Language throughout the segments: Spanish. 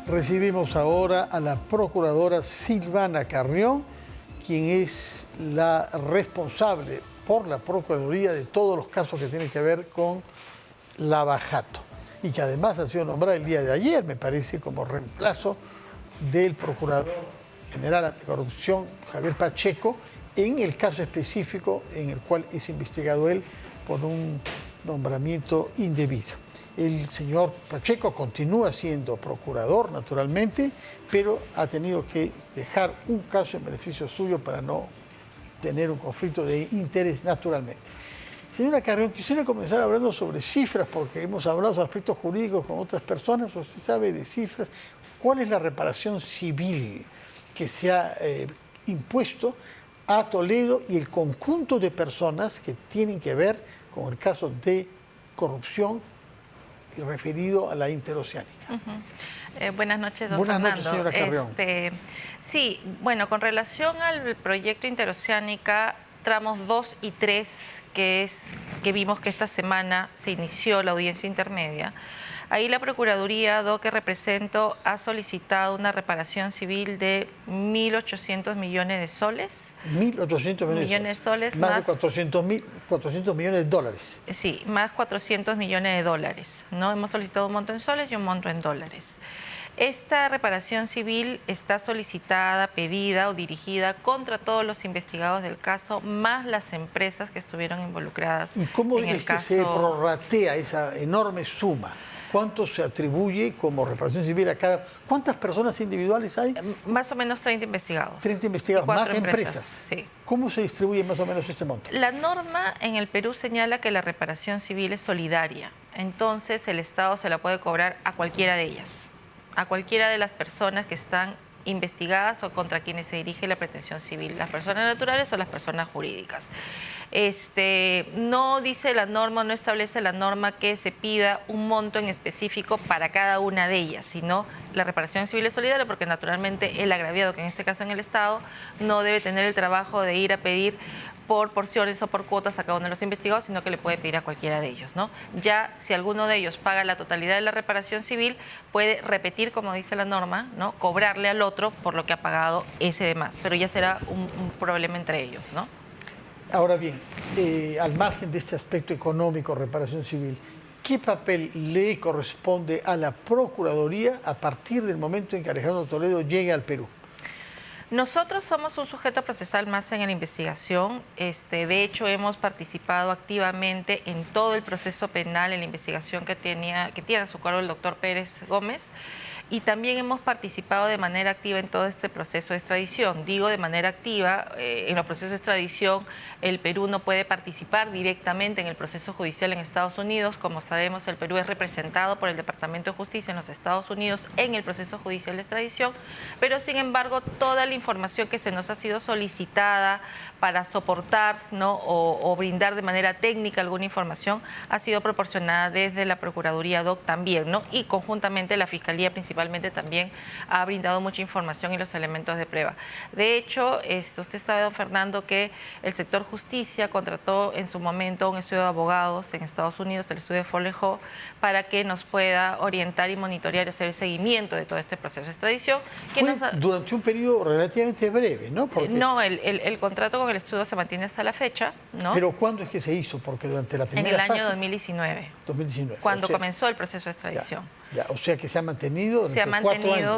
Recibimos ahora a la procuradora Silvana Carrión, quien es la responsable por la Procuraduría de todos los casos que tienen que ver con Lava-Jato, y que además ha sido nombrada el día de ayer, me parece, como reemplazo del Procurador General Anticorrupción, Javier Pacheco, en el caso específico en el cual es investigado él por un nombramiento indebido. El señor Pacheco continúa siendo procurador, naturalmente, pero ha tenido que dejar un caso en beneficio suyo para no tener un conflicto de interés, naturalmente. Señora Carrión, quisiera comenzar hablando sobre cifras, porque hemos hablado sobre aspectos jurídicos con otras personas. Usted sabe de cifras. ¿Cuál es la reparación civil que se ha impuesto a Toledo y el conjunto de personas que tienen que ver con el caso de corrupción referido a la interoceánica? Buenas noches, don Buenas Fernando. noches, señora Carrión. Sí, bueno, con relación al proyecto interoceánica, tramos 2 y 3, que vimos que esta semana se inició la audiencia intermedia, ahí la Procuraduría, que represento, ha solicitado una reparación civil de 1.800 millones de soles. 1.800 millones de soles. Más de 400 millones de dólares. Sí, más 400 millones de dólares, ¿no? Hemos solicitado un monto en soles y un monto en dólares. Esta reparación civil está solicitada, pedida o dirigida contra todos los investigados del caso, más las empresas que estuvieron involucradas en el caso. ¿Y cómo es que se prorratea esa enorme suma? ¿Cuánto se atribuye como reparación civil a cada? ¿Cuántas personas individuales hay? Más o menos 30 investigados. 30 investigados, más empresas. Sí. ¿Cómo se distribuye más o menos este monto? La norma en el Perú señala que la reparación civil es solidaria. Entonces el Estado se la puede cobrar a cualquiera de ellas, a cualquiera de las personas que están investigadas o contra quienes se dirige la pretensión civil, las personas naturales o las personas jurídicas. No dice la norma, no establece la norma que se pida un monto en específico para cada una de ellas, sino la reparación civil es solidaria porque naturalmente el agraviado, que en este caso en el Estado, no debe tener el trabajo de ir a pedir por porciones o por cuotas a cada uno de los investigados, sino que le puede pedir a cualquiera de ellos, ¿no? Ya si alguno de ellos paga la totalidad de la reparación civil, puede repetir, como dice la norma, ¿no? Cobrarle al otro por lo que ha pagado ese demás, pero ya será un problema entre ellos, ¿no? Ahora bien, al margen de este aspecto económico, reparación civil, ¿qué papel le corresponde a la Procuraduría a partir del momento en que Alejandro Toledo llegue al Perú? Nosotros somos un sujeto procesal más en la investigación. De hecho, hemos participado activamente en todo el proceso penal, en la investigación que tiene a su cargo el doctor Pérez Gómez, y también hemos participado de manera activa en todo este proceso de extradición. Digo de manera activa, en los procesos de extradición el Perú no puede participar directamente en el proceso judicial en Estados Unidos. Como sabemos, el Perú es representado por el Departamento de Justicia en los Estados Unidos en el proceso judicial de extradición, pero sin embargo toda la información que se nos ha sido solicitada para soportar, ¿no? o brindar de manera técnica alguna información ha sido proporcionada desde la Procuraduría DOC también, ¿no? Y conjuntamente la Fiscalía principalmente también ha brindado mucha información y los elementos de prueba. De hecho, usted sabe, don Fernando, que el sector justicia contrató en su momento un estudio de abogados en Estados Unidos, el estudio de Follejo, para que nos pueda orientar y monitorear y hacer el seguimiento de todo este proceso de extradición. Durante un periodo relativamente breve, ¿no? Porque... No, el contrato con el estudio se mantiene hasta la fecha, ¿no? ¿Pero cuándo es que se hizo? Porque durante la primera fase... En el año 2019. 2019. Cuando comenzó el proceso de extradición. Ya, o sea que se ha mantenido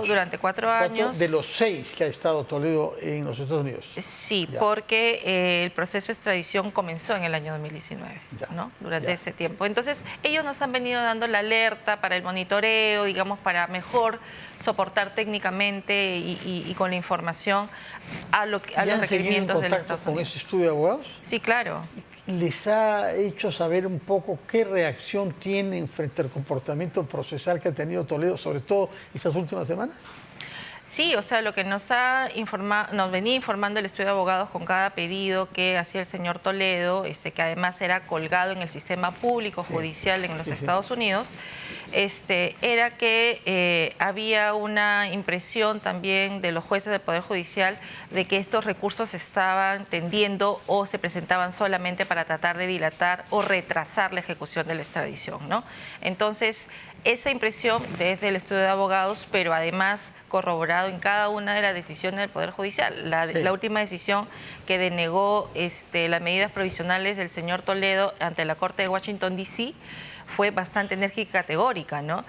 durante 4 años. De los 6 que ha estado Toledo en los Estados Unidos. Sí, porque el proceso de extradición comenzó en el año 2019, ¿no? Durante ese tiempo. Entonces, ellos nos han venido dando la alerta para el monitoreo, digamos, para mejor soportar técnicamente y con la información a los requerimientos del Estado. ¿Con ese estudio de abogados? Sí, claro. ¿Les ha hecho saber un poco qué reacción tienen frente al comportamiento procesal que ha tenido Toledo, sobre todo estas últimas semanas? Sí, o sea, lo que nos venía informando el estudio de abogados con cada pedido que hacía el señor Toledo, que además era colgado en el sistema público judicial en los Estados Unidos, era que había una impresión también de los jueces del Poder Judicial de que estos recursos estaban tendiendo o se presentaban solamente para tratar de dilatar o retrasar la ejecución de la extradición, ¿no? Entonces, esa impresión desde el estudio de abogados, pero además corroborado en cada una de las decisiones del Poder Judicial. La última decisión que denegó las medidas provisionales del señor Toledo ante la Corte de Washington, D.C., fue bastante enérgica y categórica, ¿no?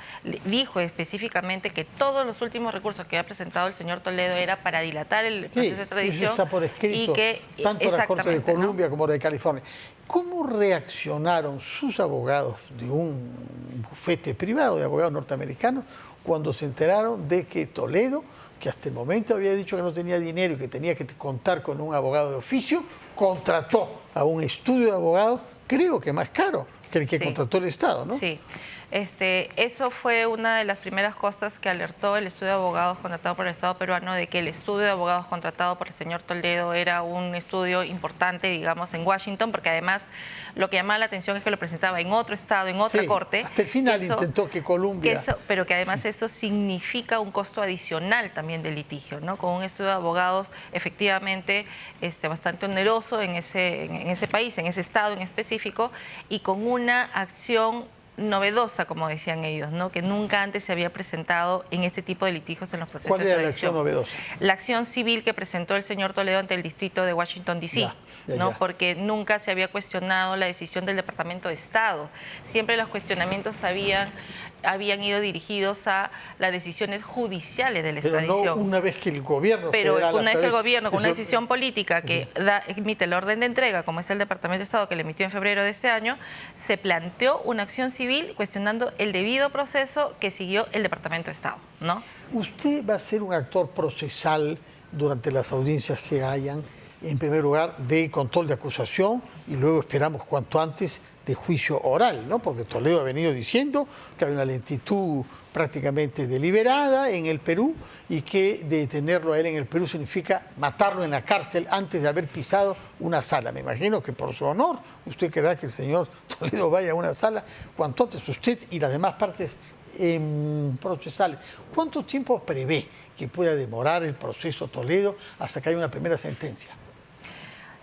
Dijo específicamente que todos los últimos recursos que había presentado el señor Toledo era para dilatar el proceso de extradición. Eso está por escrito, y que, tanto la Corte de Columbia, ¿no?, como de California. ¿Cómo reaccionaron sus abogados de un bufete privado de abogados norteamericanos cuando se enteraron de que Toledo, que hasta el momento había dicho que no tenía dinero y que tenía que contar con un abogado de oficio, contrató a un estudio de abogados, creo que más caro que el que contrató el Estado, ¿no? Sí. Eso fue una de las primeras cosas que alertó el estudio de abogados contratado por el Estado peruano, de que el estudio de abogados contratado por el señor Toledo era un estudio importante, digamos, en Washington, porque además lo que llamaba la atención es que lo presentaba en otro estado, en otra corte. Hasta el final intentó que Columbia... pero que además eso significa un costo adicional también del litigio, ¿no? Con un estudio de abogados efectivamente bastante oneroso en ese país, en ese estado en específico, y con una acción novedosa, como decían ellos, ¿no?, que nunca antes se había presentado en este tipo de litigios en los procesos de extradición. ¿Cuál era la acción novedosa? La acción civil que presentó el señor Toledo ante el distrito de Washington, D.C., ¿no? Porque nunca se había cuestionado la decisión del Departamento de Estado. Siempre los cuestionamientos habían ido dirigidos a las decisiones judiciales de la extradición. Pero no una vez que el gobierno federal, una vez que el gobierno, con una decisión política que emite el orden de entrega, como es el Departamento de Estado que le emitió en febrero de este año, se planteó una acción civil cuestionando el debido proceso que siguió el Departamento de Estado, ¿no? ¿Usted va a ser un actor procesal durante las audiencias que hayan, en primer lugar, de control de acusación y luego esperamos cuanto antes de juicio oral, ¿no? Porque Toledo ha venido diciendo que hay una lentitud prácticamente deliberada en el Perú y que detenerlo a él en el Perú significa matarlo en la cárcel antes de haber pisado una sala? Me imagino que por su honor usted querrá que el señor Toledo vaya a una sala cuanto antes, usted y las demás partes procesales. ¿Cuánto tiempo prevé que pueda demorar el proceso Toledo hasta que haya una primera sentencia?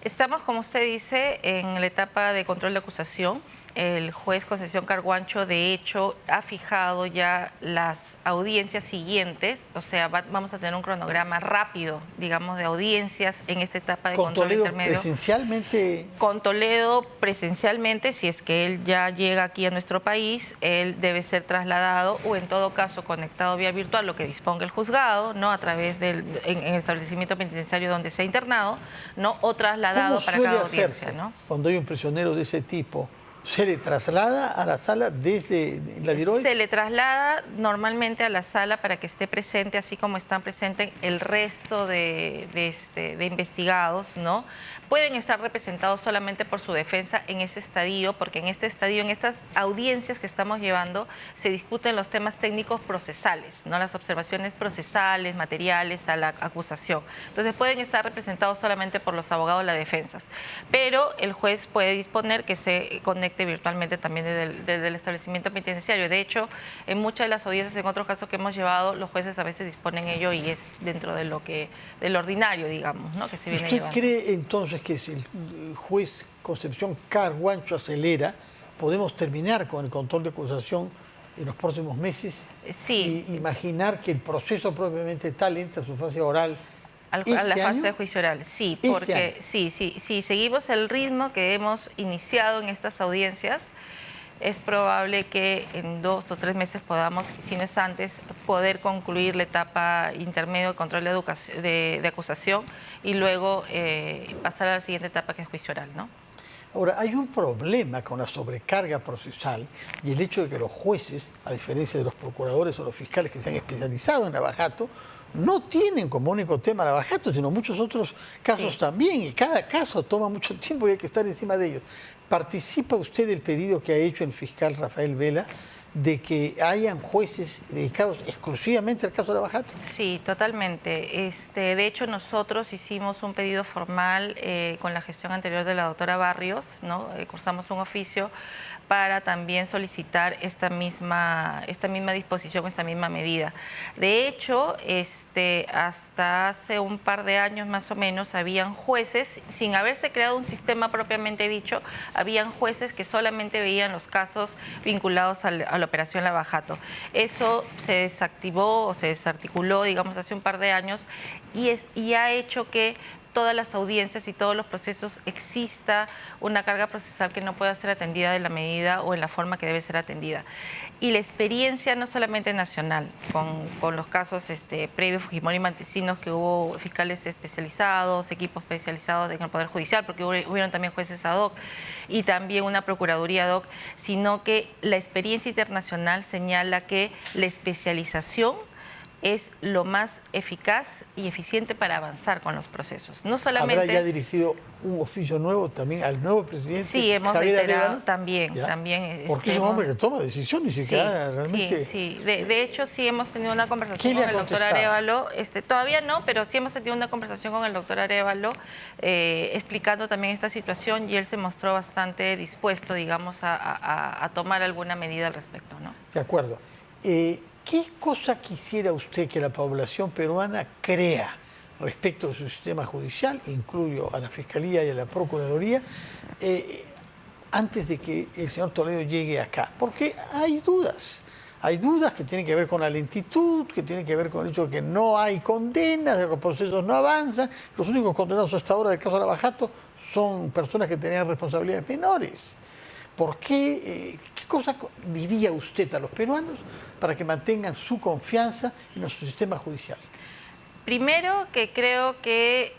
Estamos, como usted dice, en la etapa de control de acusación. El juez Concesión Carguancho, de hecho, ha fijado ya las audiencias siguientes, o sea, vamos a tener un cronograma rápido, digamos, de audiencias en esta etapa de control intermedio. ¿Presencialmente? Con Toledo presencialmente, si es que él ya llega aquí a nuestro país, él debe ser trasladado o en todo caso conectado vía virtual, lo que disponga el juzgado, ¿no?, a través en el establecimiento penitenciario donde se ha internado, ¿no?, o trasladado para cada audiencia, ¿no? Cuando hay un prisionero de ese tipo, ¿se le traslada a la sala desde la DIROI? Se le traslada normalmente a la sala para que esté presente, así como están presentes el resto de investigados, ¿no? Pueden estar representados solamente por su defensa en ese estadio, porque en este estadio, en estas audiencias que estamos llevando, se discuten los temas técnicos procesales, ¿no?, las observaciones procesales, materiales a la acusación. Entonces pueden estar representados solamente por los abogados de las defensas, pero el juez puede disponer que se conecte virtualmente también desde el establecimiento penitenciario. De hecho, en muchas de las audiencias, en otros casos que hemos llevado, los jueces a veces disponen ello y es dentro de del ordinario, digamos, ¿no?, que se viene llevando. ¿Usted cree entonces que si el juez Concepción Carguancho acelera, podemos terminar con el control de acusación en los próximos meses? Sí. Y imaginar que el proceso propiamente tal entra a su fase oral a la fase de juicio oral, sí, porque sí, seguimos el ritmo que hemos iniciado en estas audiencias, es probable que en 2 o 3 meses podamos, si no es antes, poder concluir la etapa intermedio de control de acusación y luego pasar a la siguiente etapa, que es juicio oral, ¿no? Ahora, hay un problema con la sobrecarga procesal y el hecho de que los jueces, a diferencia de los procuradores o los fiscales que se han especializado en abajato, no tienen como único tema el abajato, sino muchos otros casos también, y cada caso toma mucho tiempo y hay que estar encima de ellos. ¿Participa usted del pedido que ha hecho el fiscal Rafael Vela de que hayan jueces dedicados exclusivamente al caso de abajato? Sí, totalmente. De hecho, nosotros hicimos un pedido formal con la gestión anterior de la doctora Barrios, ¿no? Cursamos un oficio para también solicitar esta misma disposición, esta misma medida. De hecho, hasta hace un par de años más o menos, habían jueces, sin haberse creado un sistema propiamente dicho, habían jueces que solamente veían los casos vinculados al la operación Lavajato. Eso se desactivó o se desarticuló, digamos, hace un par de años y ha hecho que todas las audiencias y todos los procesos exista una carga procesal que no pueda ser atendida de la medida o en la forma que debe ser atendida. Y la experiencia no solamente nacional, con los casos previos Fujimori y Montesinos, que hubo fiscales especializados, equipos especializados en el Poder Judicial, porque hubieron también jueces ad hoc y también una procuraduría ad hoc, sino que la experiencia internacional señala que la especialización es lo más eficaz y eficiente para avanzar con los procesos. No solamente... ¿Habrá ya dirigido un oficio nuevo también al nuevo presidente? Sí, hemos Javier reiterado Arévalo? también. Porque es un hombre que toma decisiones y que realmente... Sí. De hecho, sí hemos tenido una conversación ¿Qué le con ha el doctor contestado? Arévalo. Todavía no, pero sí hemos tenido una conversación con el doctor Arévalo explicando también esta situación y él se mostró bastante dispuesto, digamos, a tomar alguna medida al respecto, ¿no? De acuerdo. ¿Qué cosa quisiera usted que la población peruana crea respecto de su sistema judicial, incluyo a la Fiscalía y a la Procuraduría, antes de que el señor Toledo llegue acá? Porque hay dudas que tienen que ver con la lentitud, que tienen que ver con el hecho de que no hay condenas, de que los procesos no avanzan. Los únicos condenados hasta ahora del caso Lavajato son personas que tenían responsabilidades menores. ¿Por qué? ¿Qué cosa diría usted a los peruanos para que mantengan su confianza en nuestro sistema judicial? Primero, que creo que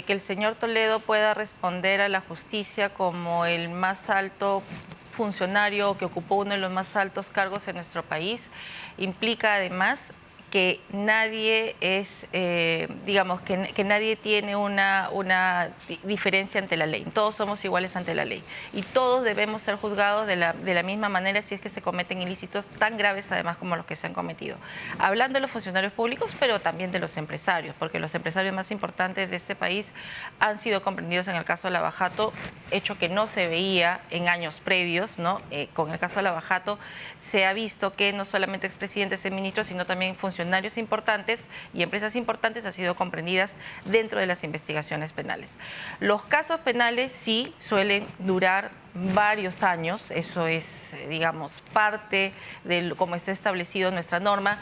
el señor Toledo pueda responder a la justicia como el más alto funcionario que ocupó uno de los más altos cargos en nuestro país. Implica además que nadie es, digamos, que nadie tiene una diferencia ante la ley. Todos somos iguales ante la ley. Y todos debemos ser juzgados de la misma manera si es que se cometen ilícitos tan graves, además, como los que se han cometido. Hablando de los funcionarios públicos, pero también de los empresarios, porque los empresarios más importantes de este país han sido comprendidos en el caso de Lavajato, hecho que no se veía en años previos, ¿no? Con el caso de Lavajato se ha visto que no solamente expresidentes y ministros, sino también funcionarios importantes y empresas importantes han sido comprendidas dentro de las investigaciones penales. Los casos penales sí suelen durar varios años, eso es, digamos, parte de cómo está establecido nuestra norma.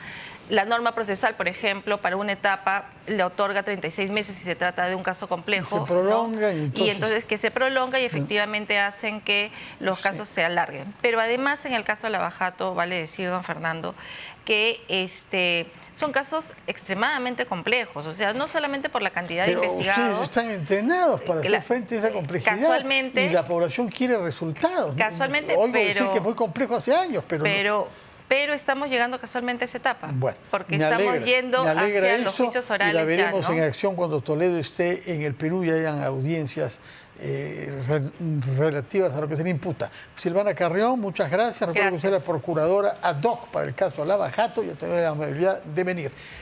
La norma procesal, por ejemplo, para una etapa le otorga 36 meses si se trata de un caso complejo. Se prolonga, ¿no? Y entonces que se prolonga y efectivamente hacen que los casos se alarguen. Pero además en el caso de Lavajato, vale decir, don Fernando, que son casos extremadamente complejos, o sea, no solamente por la cantidad de investigados. Ustedes están entrenados para hacer frente a esa complejidad. Casualmente, y la población quiere resultados. Casualmente, Oigo decir que es muy complejo hace años, pero estamos llegando casualmente a esa etapa, bueno, porque estamos yendo hacia los juicios orales. Y la veremos ya, ¿no? en acción cuando Toledo esté en el Perú y hayan audiencias relativas a lo que se le imputa. Silvana Carrión, muchas gracias. Recuerdo que usted es la procuradora ad hoc para el caso Lavajato y ha tenido la amabilidad de venir.